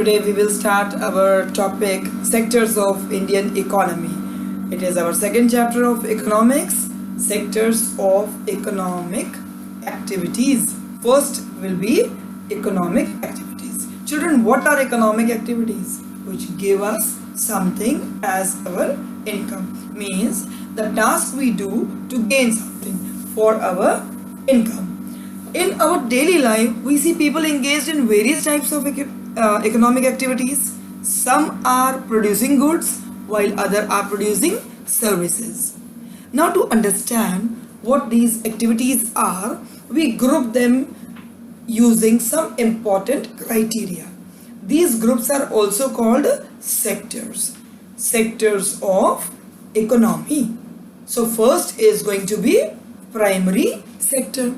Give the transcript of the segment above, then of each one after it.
Today we will start our topic sectors of Indian economy. It is our second chapter of economics, sectors of economic activities. First will be economic activities. Children, what are economic activities? Which give us something as our income. Means the task we do to gain something for our income. In our daily life, we see people engaged in various types of economic activities. Some are producing goods while others are producing services. Now, to understand what these activities are, we group them using some important criteria. These groups are also called sectors. Sectors of economy. So first is going to be primary sector.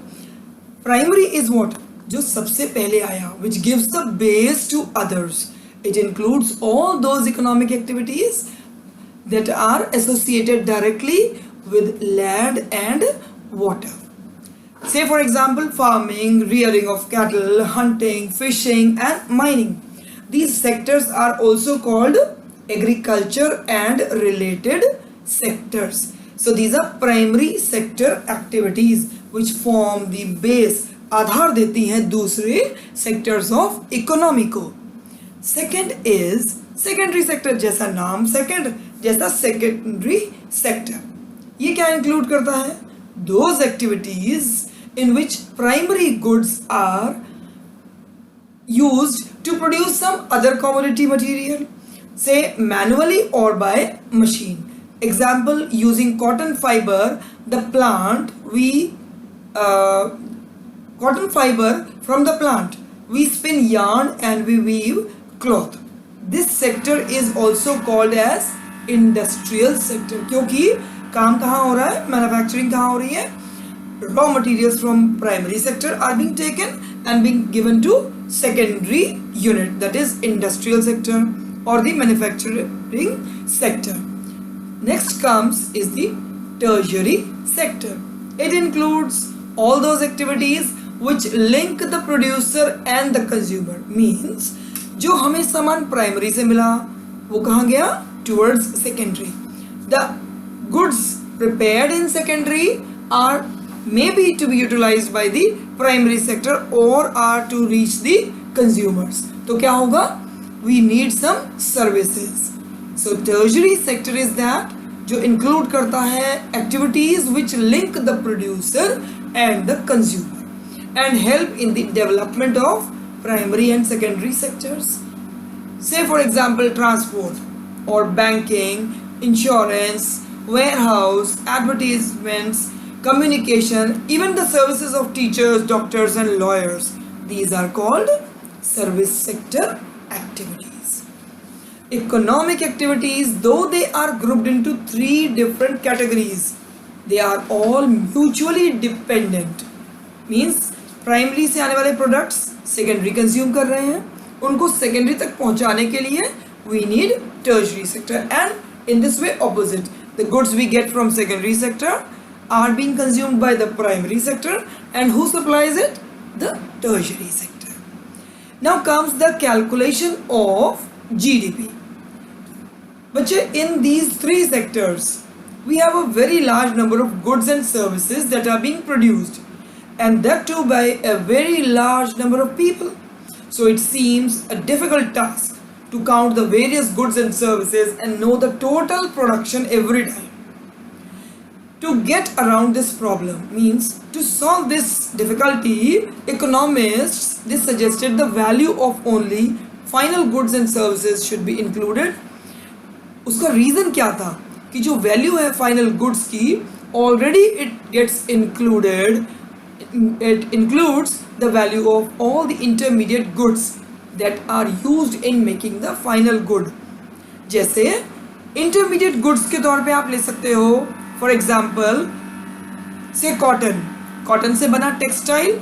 Primary is what? जो सबसे पहले आया, which gives the base to others. It includes all those economic activities that are associated directly with land and water. Say for example, farming, rearing of cattle, hunting, fishing and mining. These sectors are also called agriculture and related sectors. So these are primary sector activities which form the base, आधार देती हैं दूसरे sectors of economy को. Second is secondary sector. जैसा नाम second जैसा secondary sector. ये क्या include करता है? Those activities in which primary goods are used to produce some other commodity material, से मैनुअली और by machine. Example, using cotton fiber, the plant cotton fiber from the plant, we spin yarn and we weave cloth. This sector is also called as industrial sector. क्योंकि काम कहाँ हो रहा है? Manufacturing कहाँ हो रही है? Raw materials from primary sector are being taken and being given to secondary unit, that is industrial sector or the manufacturing sector. Next comes is the tertiary sector. It includes all those activities which link the producer and the consumer. Means जो हमें सामान primary से मिला वो कहाँ गया? Towards secondary. The goods prepared in secondary are maybe to be utilized by the primary sector or are to reach the consumers. तो क्या होगा? We need some services. So tertiary sector is that जो include करता है activities which link the producer and the consumer and help in the development of primary and secondary sectors. Say for example, transport or banking, insurance, warehouse, advertisements, communication, even the services of teachers, doctors and lawyers. These are called service sector activities. Economic activities, though they are grouped into three different categories, they are all mutually dependent. Means primary से आने वाले products secondary consume कर रहे हैं, उनको secondary तक पहुंचाने के लिए we need tertiary sector, and in this way opposite, the goods we get from secondary sector are being consumed by the primary sector, and who supplies it? The tertiary sector. Now comes the calculation of GDP. But in these three sectors, we have a very large number of goods and services that are being produced, and that too by a very large number of people. So it seems a difficult task to count the various goods and services and know the total production every time. To get around this problem, means to solve this difficulty, economists, they suggested the value of only final goods and services should be included. उसका reason क्या था कि जो value है final goods की already it gets included, it includes the value of all the intermediate goods that are used in making the final good. जैसे intermediate goods के तौर पे आप ले सकते हो for example say cotton. Cotton से बना टेक्सटाइल,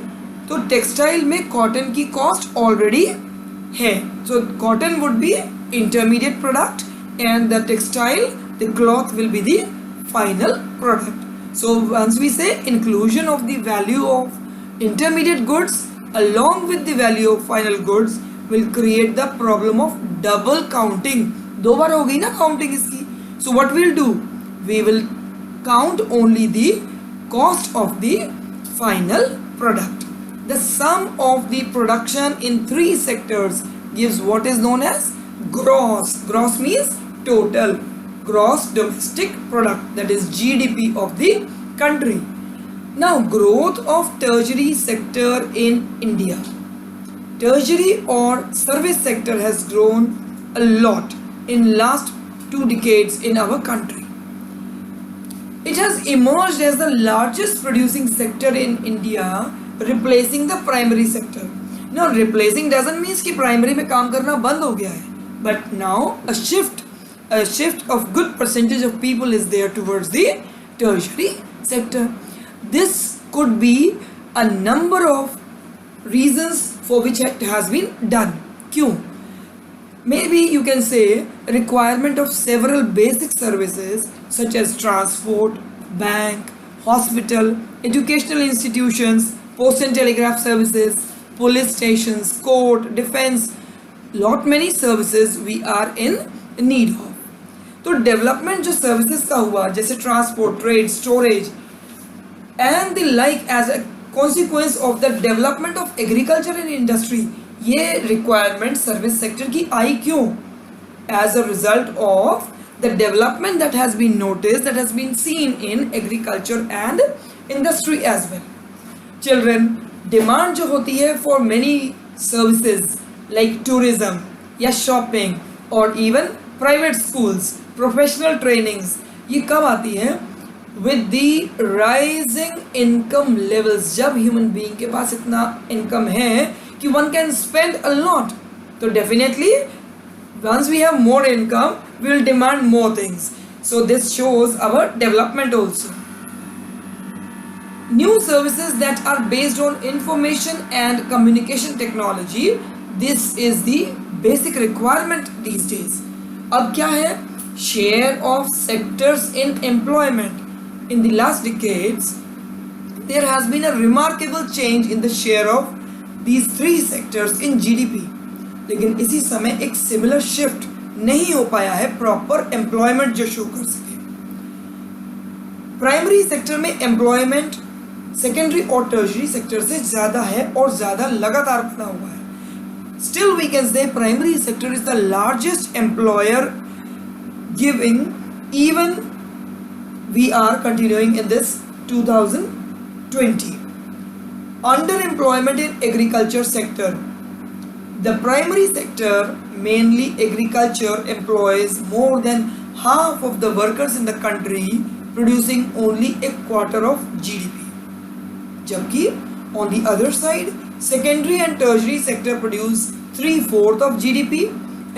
तो टेक्सटाइल में कॉटन की कॉस्ट ऑलरेडी है, so cotton would be intermediate product and the textile, the cloth will be the final product. So once we say inclusion of the value of intermediate goods along with the value of final goods, will create the problem of double counting. दो बार हो गई ना counting इसकी. So what we'll do? We will count only the cost of the final product. The sum of the production in three sectors gives what is known as gross. Gross means total gross domestic product, that is GDP of the country. Now, growth of tertiary sector in India. Tertiary or service sector has grown a lot in last 2 decades in our country. It has emerged as the largest producing sector in India, replacing the primary sector. Now, replacing doesn't mean कि primary में काम करना बंद हो गया है, but now a shift of good percentage of people is there towards the tertiary sector. This could be a number of reasons for which it has been done. क्यों? Maybe you can say requirement of several basic services such as transport, bank, hospital, educational institutions, post and telegraph services, police stations, court, defense, lot many services we are in need of. तो development जो services का हुआ, जैसे transport, trade, storage and the like as a consequence of the development of agriculture and industry, ये requirement service sector की आई क्यों? As a result of the development that has been noticed, that has been seen in agriculture and industry as well. Children, demand जो होती है for many services like tourism या shopping और even private schools, professional trainings, ये कब आती है? With the rising income levels. जब ह्यूमन बीइंग के पास इतना इनकम है कि one can spend a lot, तो definitely once we have more income we will demand more things. So this shows our development also. New services that are based on information and communication technology, this is the basic requirement these days. अब क्या है? Share of sectors in employment. In the last decades, there has been a remarkable change in the share of these three sectors in GDP. लेकिन इसी समय एक similar shift नहीं हो पाया है proper employment जो show कर सके. Primary sector में employment सेकेंडरी और टर्शरी सेक्टर से ज़्यादा है और ज़्यादा लगातार बना हुआ है. Still we can say primary sector is the largest employer giving even we are continuing in this 2020. Under employment in agriculture sector. The primary sector mainly agriculture employs more than half of the workers in the country, producing only a quarter of GDP. जबकि on the other side, secondary and tertiary sector produce 3/4 of GDP,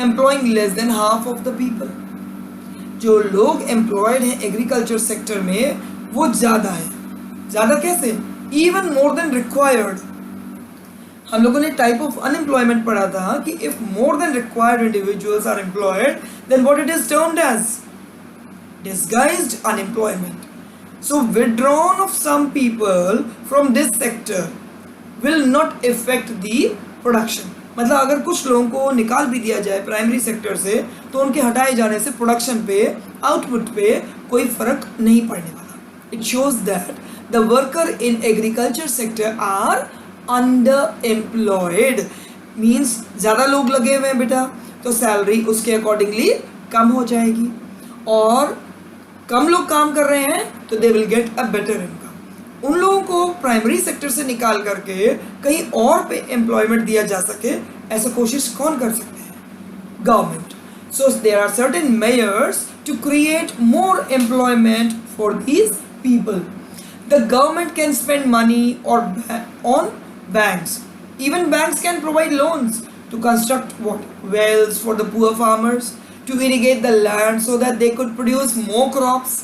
employing less than half of the people. जो लोग employed हैं agriculture sector में वो ज़्यादा है. ज़्यादा कैसे? Even more than required. हम लोगों ने type of unemployment पढ़ा था कि if more than required individuals are employed, then what it is termed as? Disguised unemployment. So withdrawn of some people from this sector will not affect the production. मतलब अगर कुछ लोगों को निकाल भी दिया जाए प्राइमरी सेक्टर से तो उनके हटाए जाने से प्रोडक्शन पे, आउटपुट पे कोई फर्क नहीं पड़ने वाला. It shows that the worker in agriculture sector are underemployed. Means ज़्यादा लोग लगे हुए हैं बेटा, तो सैलरी उसके अकॉर्डिंगली कम हो जाएगी. और कम लोग काम कर रहे हैं तो they will get a better income. उन लोगों को प्राइमरी सेक्टर से निकाल करके कहीं और पे एम्प्लॉयमेंट दिया जा सके, ऐसा कोशिश कौन कर सकते हैं? Government. So there are certain measures to create more employment for these people. The government can spend money और on banks. Even banks can provide loans to construct wells for the poor farmers, to irrigate the land so that they could produce more crops,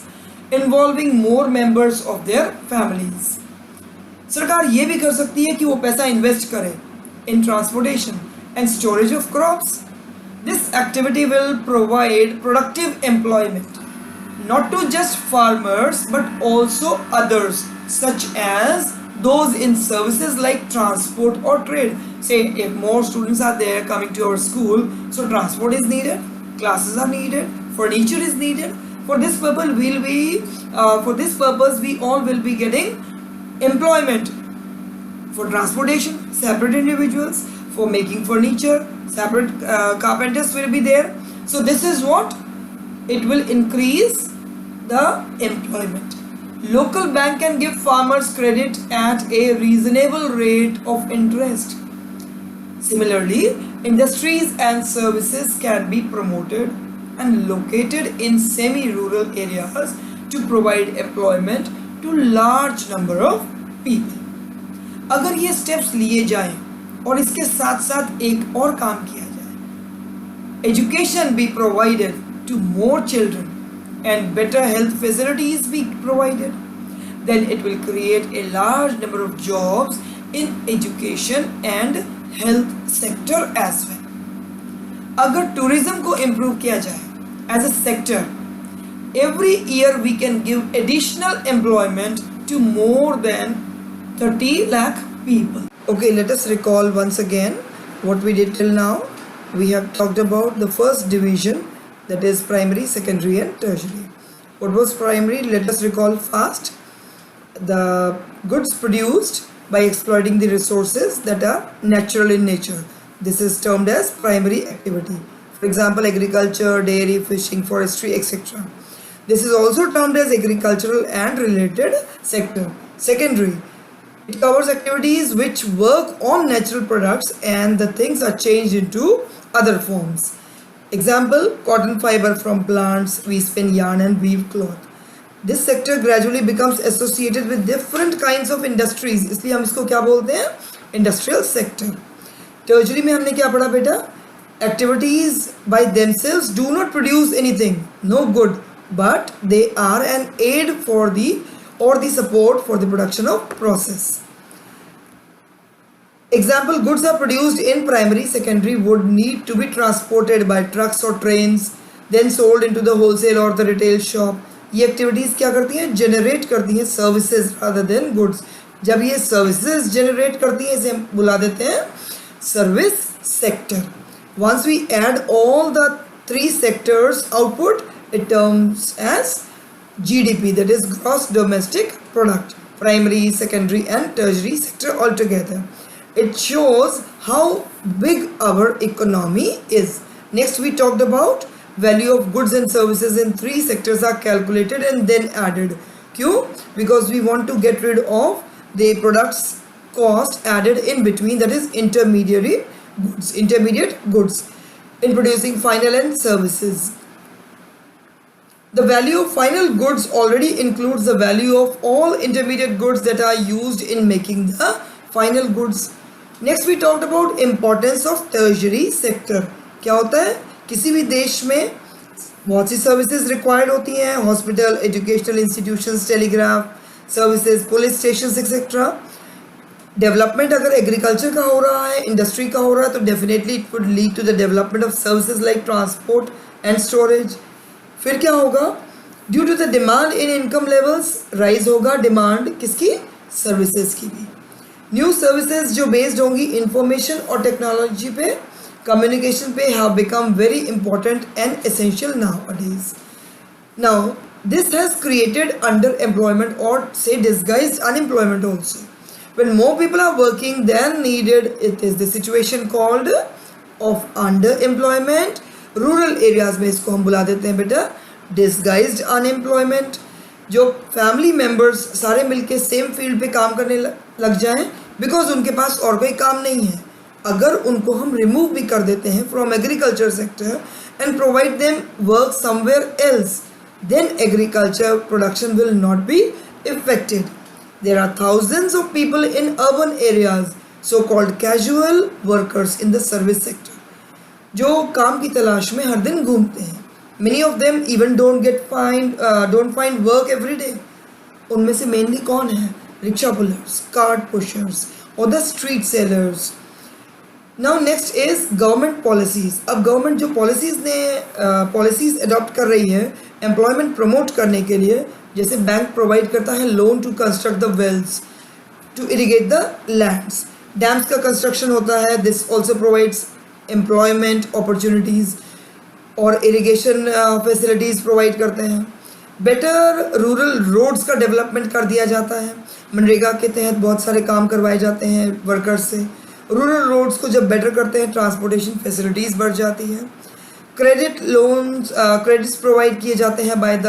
involving more members of their families. सरकार ये भी कर सकती है कि वो पैसा invest करे in transportation and storage of crops. This activity will provide productive employment not to just farmers but also others such as those in services like transport or trade. say if more students are there coming to our school, so transport is needed, classes are needed, furniture is needed. For this purpose we all will be getting employment. For transportation, separate individuals. For making furniture, separate carpenters will be there. So this is what it will increase the employment. Local bank can give farmers credit at a reasonable rate of interest. Similarly, industries and services can be promoted and located in semi-rural areas to provide employment to large number of people. अगर ये steps लिए जाएं और इसके साथ साथ एक और काम किया जाए, education be provided to more children and better health facilities be provided, then it will create a large number of jobs in education and health sector as well. अगर tourism को improve किया जाए as a sector, every year we can give additional employment to more than 30 lakh people. Okay, let us recall once again what we did till now. We have talked about the first division, that is primary, secondary and tertiary. What was primary? Let us recall fast. The goods produced by exploiting the resources that are natural in nature. This is termed as primary activity. For example, agriculture, dairy, fishing, forestry, etc. This is also termed as agricultural and related sector. Secondary, it covers activities which work on natural products and the things are changed into other forms. Example, cotton fiber from plants, we spin yarn and weave cloth. This sector gradually becomes associated with different kinds of industries. इसलिए हम इसको क्या बोलते हैं? Industrial sector. Tertiary में हमने क्या पढ़ा बेटा? Activities by themselves do not produce anything, no good, but they are an aid for the support for the production of process. Example, goods are produced in primary, secondary would need to be transported by trucks or trains, then sold into the wholesale or the retail shop. ये activities क्या करती हैं? Generate करती हैं services rather than goods. जब ये services generate करती हैं इसे हम बुला देते हैं service sector. Once we add all the three sectors output, it terms as GDP, that is gross domestic product, primary, secondary and tertiary sector altogether. It shows how big our economy is. Next we talked about value of goods and services in three sectors are calculated and then added. क्यों? Because we want to get rid of the products cost added in between, that is intermediate goods in producing final and services. The value of final goods already includes the value of all intermediate goods that are used in making the final goods. Next we talked about importance of tertiary sector. क्या होता है? किसी भी देश में बहुत सी services required होती हैं, hospital, educational institutions, telegraph services, police stations etcetera. Development अगर एग्रीकल्चर का हो रहा है, इंडस्ट्री का हो रहा है, तो definitely it would lead to the development of services like transport and storage. फिर क्या होगा? Due to the demand in income levels rise होगा डिमांड किसकी? सर्विसेज की भी. न्यू सर्विसेज जो बेस्ड होंगी इंफॉर्मेशन और टेक्नोलॉजी पे, communication पे have become very important and essential nowadays. Now, this has created underemployment or say disguised unemployment also. When more people are working than needed, it is the situation called of underemployment. Rural areas में इसको हम बुला देते हैं बेटा disguised unemployment. जो family members सारे मिलके सेम फील्ड पे काम करने लग जाएं बिकॉज उनके पास और कोई काम नहीं है. अगर उनको हम रिमूव भी कर देते हैं from agriculture sector and provide them work somewhere else, then agriculture production will not be affected. There are thousands of people in urban areas, so called casual workers in the service sector, जो काम की तलाश में हर दिन घूमते हैं. Many of them even don't find work every day. उनमें से मेनली कौन है? रिक्शा पुलर्स, कार्ट पुशर्स और the street sellers. Now next is government policies. अब गवर्नमेंट जो पॉलिसीज़ अडॉप्ट कर रही है एम्प्लॉयमेंट प्रमोट करने के लिए, जैसे बैंक प्रोवाइड करता है loan to construct the wells, to irrigate the lands. Dams का कंस्ट्रक्शन होता है, this also provides employment opportunities, और इरिगेशन फैसिलिटीज़ प्रोवाइड करते हैं। बेटर रूरल रोड्स का डेवलपमेंट कर दिया जाता है, मनरेगा के तहत बहुत सारे काम करवाए जाते हैं वर्कर्स से। रूरल रोड्स को जब बेटर करते हैं, ट्रांसपोर्टेशन फैसिलिटीज़ बढ़ जाती हैं। क्रेडिट लोन्स क्रेडिट्स प्रोवाइड किए जाते हैं by the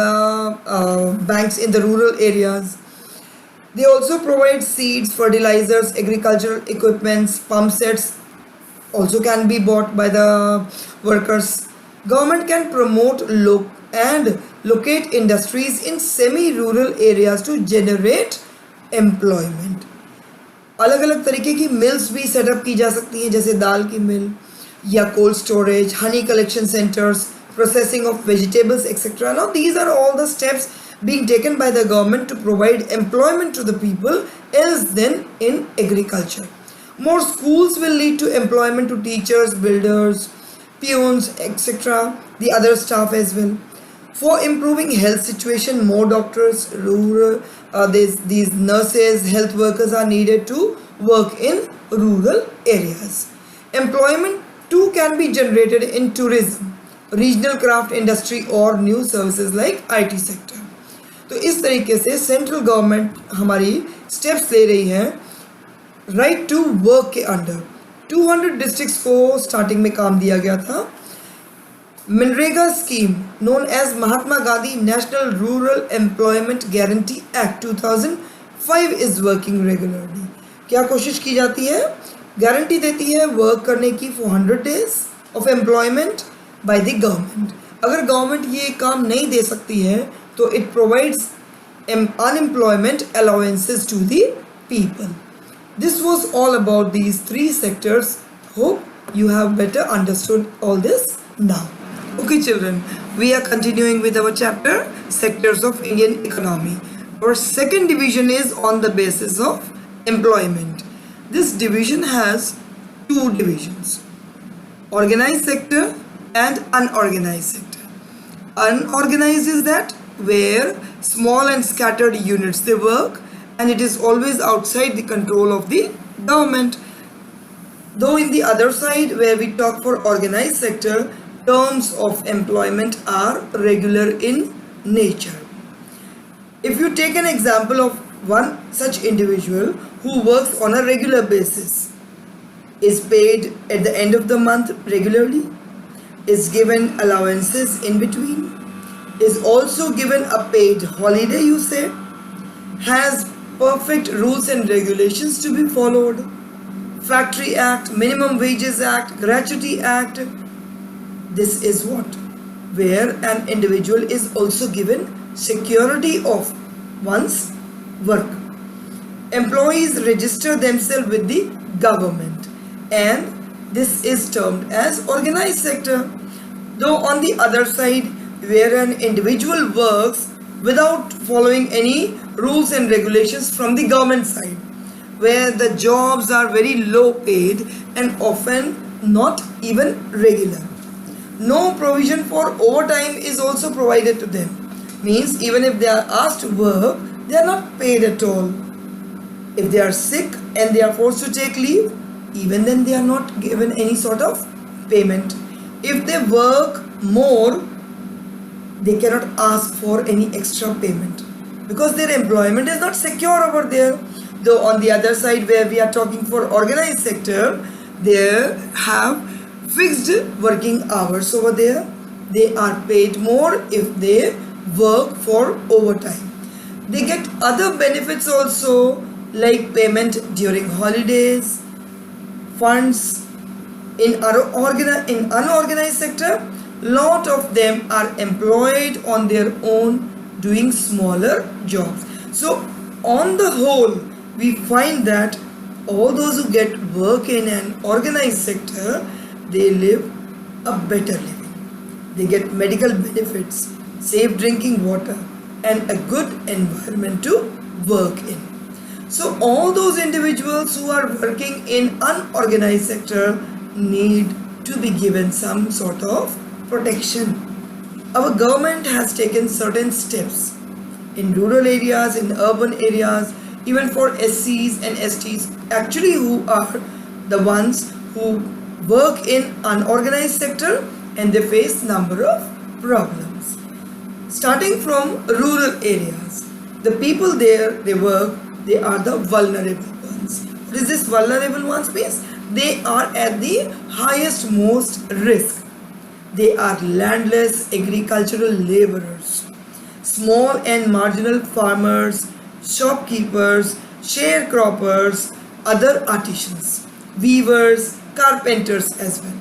banks in the rural areas. They also provide seeds, fertilizers, agricultural equipments, pump sets also can be bought by the workers. Government can promote and locate industries in semi-rural areas to generate employment. अलग अलग तरीके की mills भी setup की जा सकती हैं, जैसे दाल की मिल या cold storage, Honey collection centres, processing of vegetables etcetera. Now these are all the steps being taken by the government to provide employment to the people else than in agriculture. More schools will lead to employment to teachers, builders, peons, etc. The other staff as well. For improving health situation, more doctors, these nurses, health workers are needed to work in rural areas. Employment too can be generated in tourism, regional craft industry or new services like IT sector. तो इस तरीके से central government हमारी steps ले रही है right to work के अंडर। 200 डिस्ट्रिक्ट्स को स्टार्टिंग में काम दिया गया था। मनरेगा scheme known as Mahatma Gandhi national rural employment guarantee act 2005 is working regularly. क्या कोशिश की जाती है? गारंटी देती है वर्क करने की 400 days of employment by the government. अगर गवर्नमेंट ये काम नहीं दे सकती है तो it provides unemployment allowances to the people. This was all about these three sectors. Hope you have better understood all this now. Okay children, we are continuing with our chapter sectors of Indian economy. Our second division is on the basis of employment. This division has two divisions: organized sector and unorganized sector. Unorganized is that where small and scattered units they work, and it is always outside the control of the government. Though in the other side where we talk for organized sector, terms of employment are regular in nature. If you take an example of one such individual who works on a regular basis, is paid at the end of the month regularly, is given allowances in between, is also given a paid holiday, you say, has perfect rules and regulations to be followed, Factory Act, Minimum Wages Act, Gratuity Act. This is what? Where an individual is also given security of one's work. Employees register themselves with the government, and this is termed as organized sector. Though on the other side, where an individual works without following any rules and regulations from the government side, where the jobs are very low paid and often not even regular. No provision for overtime is also provided to them. Means even if they are asked to work, they are not paid at all. If they are sick and they are forced to take leave, even then they are not given any sort of payment. If they work more, they cannot ask for any extra payment because their employment is not secure over there. Though on the other side where we are talking for organized sector, they have fixed working hours over there. They are paid more if they work for overtime. They get other benefits also, like payment during holidays, funds. In unorganized sector, lot of them are employed on their own doing smaller jobs. So on the whole, we find that all those who get work in an organized sector, they live a better living. They get medical benefits, safe drinking water, and a good environment to work in. So all those individuals who are working in unorganized sector need to be given some sort of protection. Our government has taken certain steps in rural areas, in urban areas, even for SCs and STs, actually who are the ones who work in unorganized sector, and they face number of problems. Starting from rural areas, the people there they work, they are the vulnerable ones. What is this vulnerable ones means? They are at the highest most risk. They are landless agricultural laborers, small and marginal farmers, shopkeepers, sharecroppers, other artisans, weavers, carpenters as well.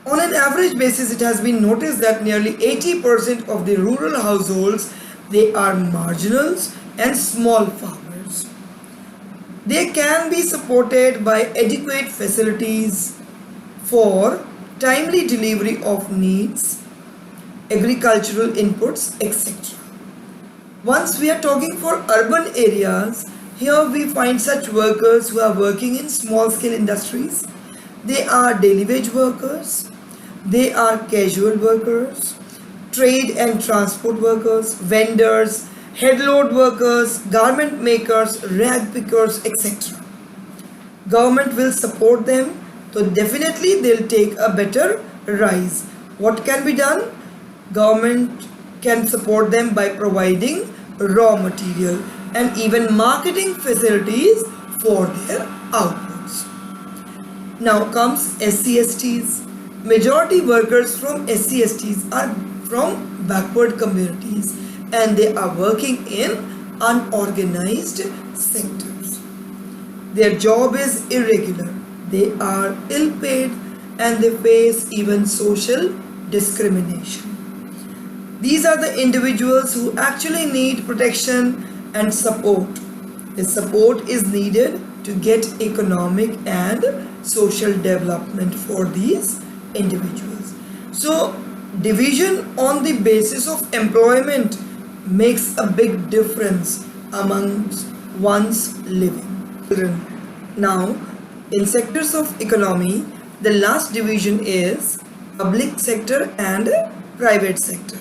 On an average basis, it has been noticed that nearly 80% of the rural households they are marginals and small farmers. They can be supported by adequate facilities for timely delivery of needs, agricultural inputs, etc. Once we are talking for urban areas, here we find such workers who are working in small scale industries. They are daily wage workers, they are casual workers, trade and transport workers, vendors, headload workers, garment makers, rag pickers, etc. Government will support them, so definitely they'll take a better rise. What can be done? Government can support them by providing raw material and even marketing facilities for their outputs. Now comes SC/STs. Majority workers from SC/STs are from backward communities and they are working in unorganized sectors. Their job is irregular, they are ill paid, and they face even social discrimination. These are the individuals who actually need protection and support. The support is needed to get economic and social development for these individuals. So, division on the basis of employment makes a big difference amongst one's living. Now, in sectors of economy, the last division is public sector and private sector.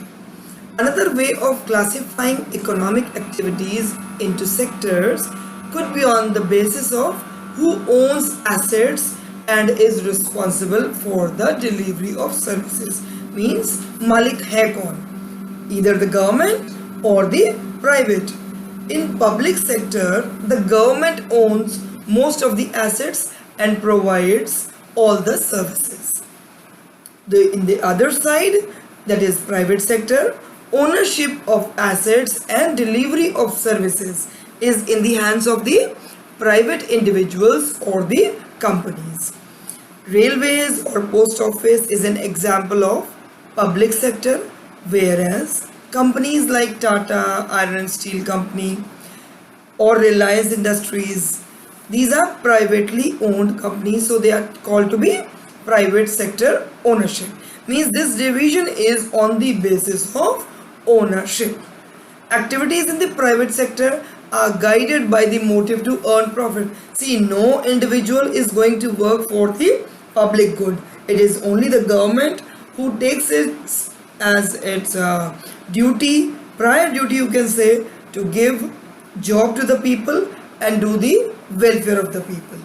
Another way of classifying economic activities into sectors could be on the basis of who owns assets and is responsible for the delivery of services. Means Malik hai kaun? Either the government or the private. In public sector, the government owns most of the assets and provides all the services. In the other side, that is private sector, ownership of assets and delivery of services is in the hands of the private individuals or the companies. Railways or post office is an example of public sector, whereas companies like Tata Iron and Steel Company or Reliance Industries, these are privately owned companies, so they are called to be private sector ownership. Means this division is on the basis of ownership. Activities in the private sector are guided by the motive to earn profit. See, no individual is going to work for the public good. It is only the government who takes it as its duty, prior duty you can say, to give job to the people and do the welfare of the people.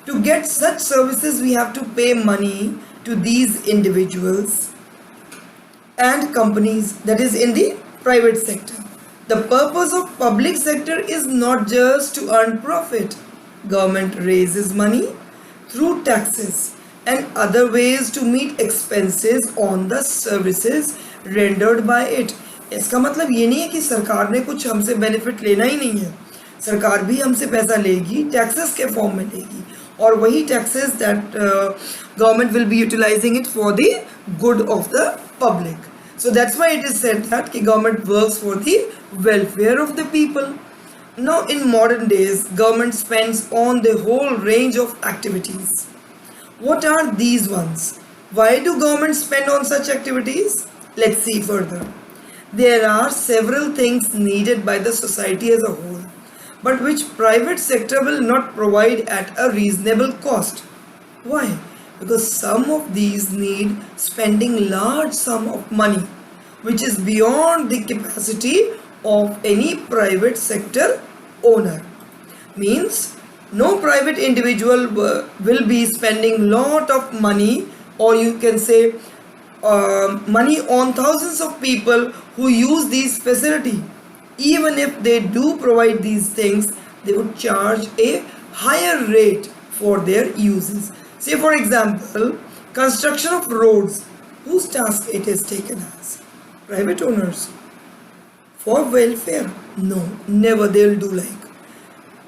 To get such services, we have to pay money to these individuals and companies, that is in the private sector. The purpose of public sector is not just to earn profit. Government raises money through taxes and other ways to meet expenses on the services rendered by it. इसका मतलब ये नहीं है कि सरकार ने कुछ हमसे बेनिफिट लेना ही नहीं है. सरकार भी हमसे पैसा लेगी, टैक्सेस के फॉर्म में लेगी, और वही taxes that government will be utilising it for the good of the public. So that's why it is said that government works for the welfare of the people. Now in modern days, government spends on the whole range of activities. What are these ones? Why do government spend on such activities? Let's see further. There are several things needed by the society as a whole, but which private sector will not provide at a reasonable cost. Why? Because some of these need spending large sum of money, which is beyond the capacity of any private sector owner. Means no private individual will be spending lot of money, or you can say money on thousands of people who use these facility. Even if they do provide these things, they would charge a higher rate for their uses. Say for example, construction of roads, whose task it is taken as? Private owners. For welfare? No, never they'll do like.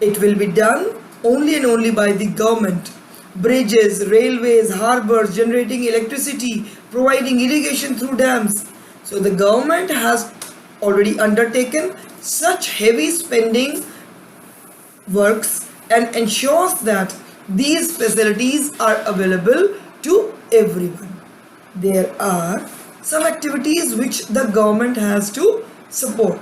It will be done only and only by the government. Bridges, railways, harbors, generating electricity, providing irrigation through dams. So the government has already undertaken such heavy spending works and ensures that these facilities are available to everyone. There are some activities which the government has to support.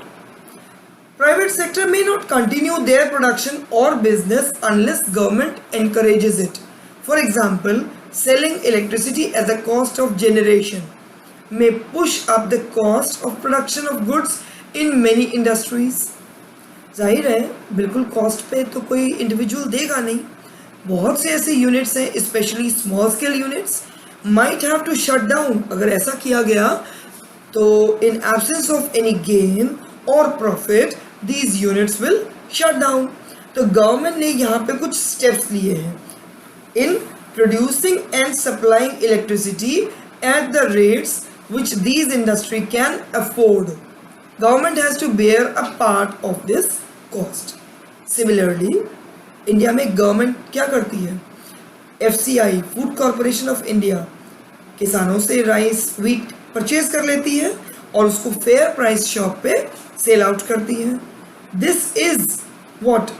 Private sector may not continue their production or business unless government encourages it. For example, selling electricity at the cost of generation may push up the cost of production of goods in many industries. जाहिर है बिल्कुल cost पे तो कोई individual देगा नहीं. बहुत से ऐसे यूनिट्स हैं, specially small scale units, might have to shut down. अगर ऐसा किया गया तो in absence of any gain और profit these units will shut down. तो गवर्नमेंट ने यहाँ पे कुछ स्टेप्स लिए हैं in producing and supplying electricity at the rates which these industry can afford. Government has to bear a part of this cost. Similarly, India में government क्या करती है? FCI, food corporation of India, किसानों से rice wheat purchase कर लेती है और उसको फेयर प्राइस शॉप पे सेल आउट करती है. This is what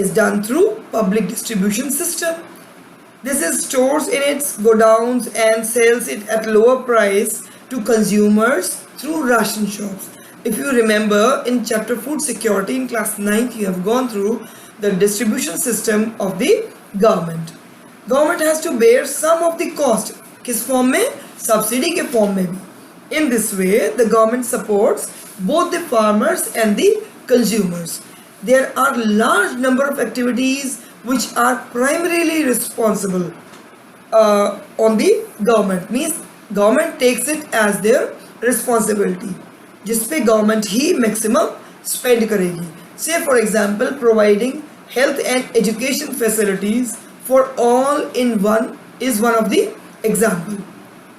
is done through public distribution system. This is stores in its godowns and sells it at lower price to consumers through ration shops. If you remember in chapter food security in class 9th, you have gone through the distribution system of the government. Government has to bear some of the cost. किस form में? Subsidy के form में भी. In this way, the government supports both the farmers and the consumers. There are large number of activities which are primarily responsible on the government. Means government takes it as their responsibility, जिस पे government ही maximum spend करेगी. Say for example, providing health and education facilities for all in one is one of the example.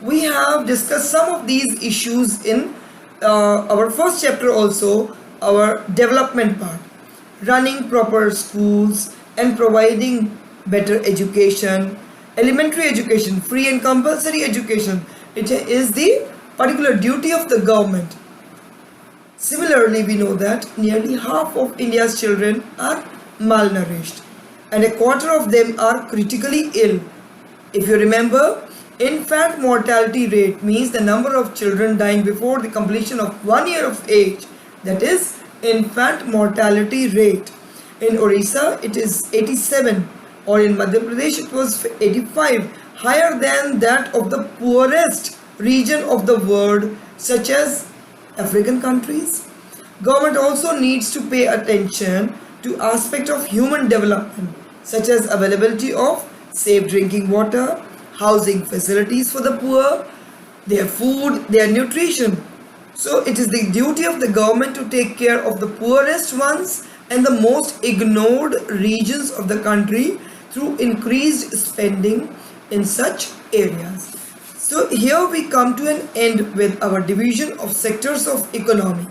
We have discussed some of these issues in our first chapter also, our development part. Running proper schools and providing better education, elementary education, free and compulsory education, it is the particular duty of the government. Similarly, we know that nearly half of India's children are malnourished and a quarter of them are critically ill. If you remember, infant mortality rate means the number of children dying before the completion of 1 year of age. That is infant mortality rate. In Orissa it is 87, or in Madhya Pradesh it was 85, higher than that of the poorest region of the world, such as African countries. Government also needs to pay attention to aspect of human development, such as availability of safe drinking water, housing facilities for the poor, their food, their nutrition. So it is the duty of the government to take care of the poorest ones and the most ignored regions of the country through increased spending in such areas. So here we come to an end with our division of sectors of economy.